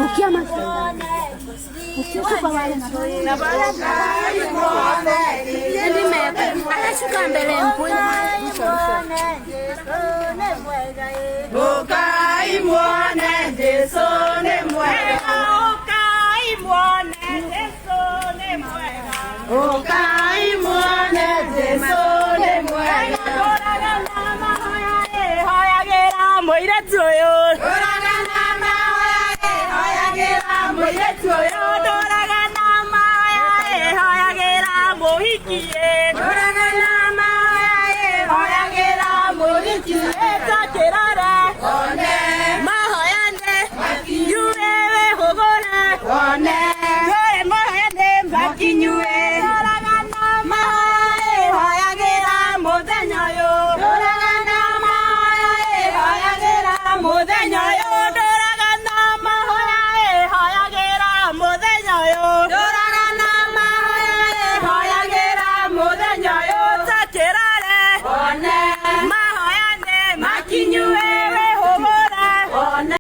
Ukia masih. Ukia suka wale na jadi mepet. Ada suka mbele mpun. Okai muone Jesu ne muega. Okai muone Jesu ne muega. Okai muone Jesu ne muega. Ora nama hoya gera moira joyo. Ora nama hoya gera moira joyo. Ora nama hoya gera mohikie. Ora nama hoya gera mohikie.